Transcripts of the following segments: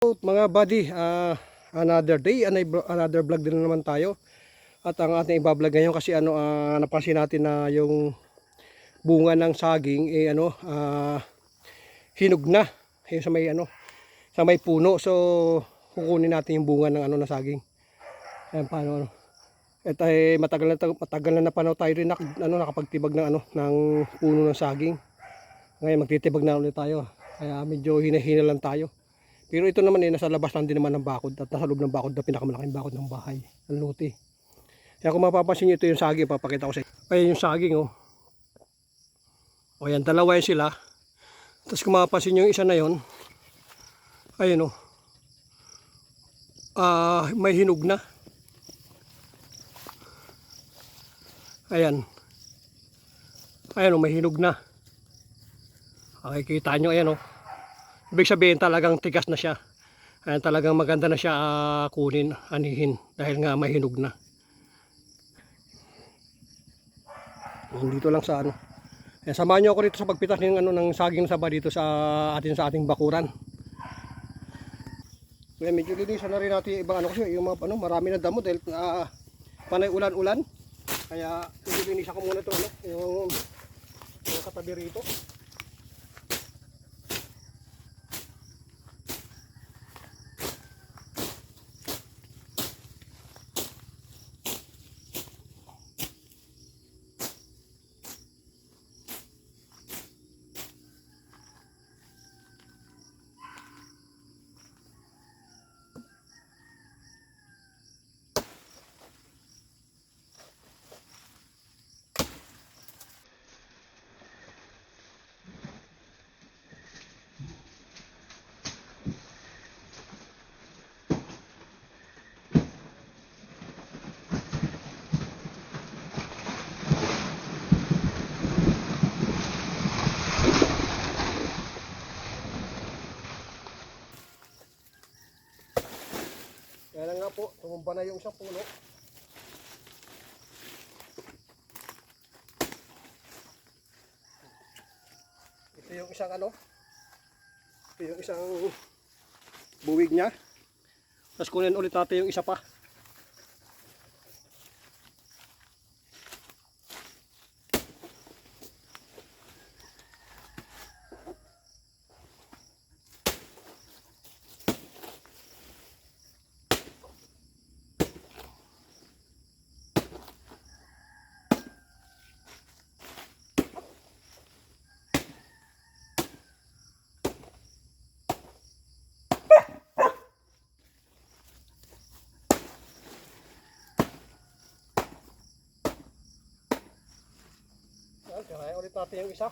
Mga buddy, another day, another vlog din naman tayo. At ang ating i-vlog ngayon kasi napansin natin na yung bunga ng saging hinog na. Yung sa may puno. So kukunin natin yung bunga ng ng saging. Ayan paano Ito ay matagal na panahon tayo rin nakapagtibag ng puno ng saging. Ngayon magtitibag na ulit tayo. Kaya medyo hina-hina lang tayo. Pero ito naman nasa labas lang din naman ng bakod at nasa loob ng bakod na pinakamalaking bakod ng bahay, ang lote. Kaya kung mapapansin nyo, ito yung saging, papakita ko sa inyo. Ayan yung saging, oh. O yan, dalawa yan sila. Tapos kung mapapansin nyo yung isa na yon, ayun, oh. May hinog na. Ayan. Ayan, oh, may hinog na. Makikita nyo, ayan, oh. Ibig sabihin talagang tigas na siya. Ayan, talagang maganda na siya kunin, anihin dahil nga may hinog na. Dito lang sa Ayan, samahan niyo ako dito sa pagpitas ng saging saba dito sa ating bakuran. Ayan, medyo linisan na rin natin ibang kasi yung mga marami na damo dahil panay ulan-ulan. Kaya medyo linisan ko muna ito yung katabi rito. Kaya nga po, tumumba na yung isang puno. Ito yung isang ito yung isang buwig niya. Tapos kunin ulit natin yung isa pa. Kaya ulit natin yung isa.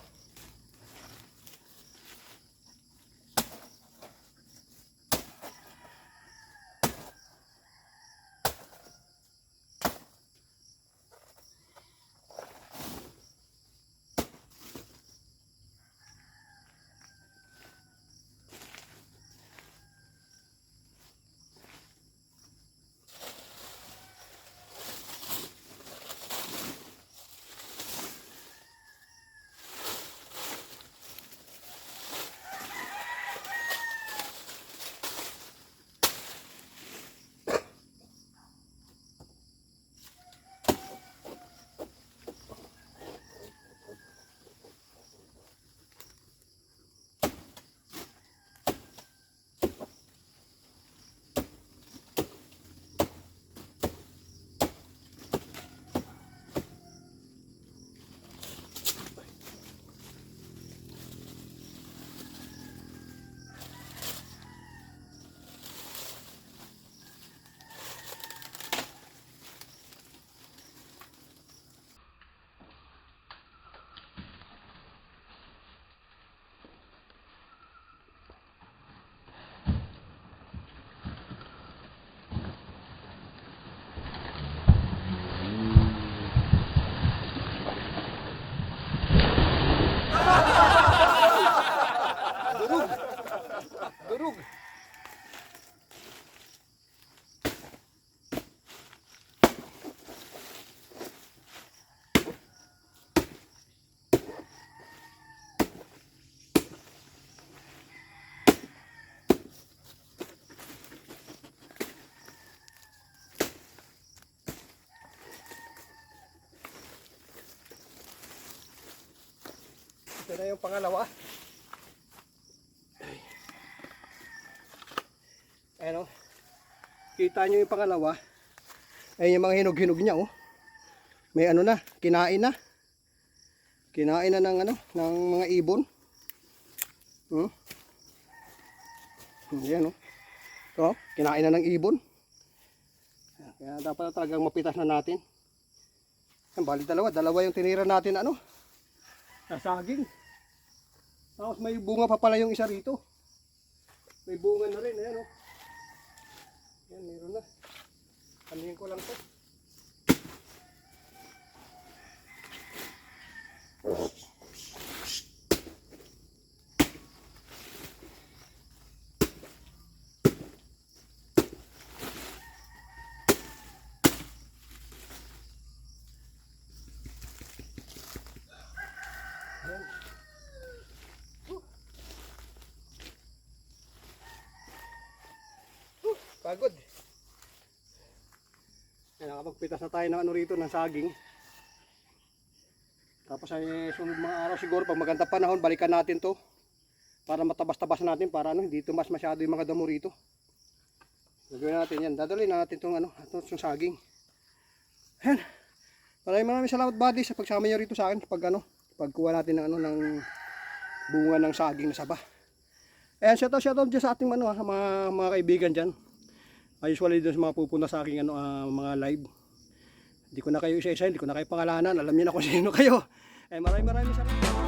Yan na yung pangalawa. Ayan o. Kita nyo yung pangalawa. Ayan yung mga hinog-hinog niya oh. May ano na, kinain na. Kinain na ng ano, ng mga ibon. Ayan oh. So, kinain na ng ibon. Kaya dapat talagang mapitas na natin. Bali dalawa yung tinira natin ano. Sa saging. Tapos may bunga pa pala yung isa rito. May bunga na rin, ayan oh. Yan, meron na. Kanihin ko lang to. Yan. Pagod. Yan, nakapagpitas na tayo ng ano rito, ng saging. Tapos ay sunod mga araw siguro, pag maganda panahon, balikan natin to. Para matabas-tabas natin, para ano, hindi tumas masyado yung mga damo rito. Gagawin natin yan. Dadalhin na natin itong ano, itong saging. Yan. Maraming salamat buddy sa pagsama nyo rito sa akin. Pagkuha natin ng ano, ng bunga ng saging na saba. Ayan, shoutout dyan sa ating ano, sa mga kaibigan dyan. Usually dun sa mga pupunta sa aking ano, mga live. Hindi ko na kayo isa-isa, hindi ko na kayo pangalanan. Alam niyo na kung sino kayo. Maraming salamat.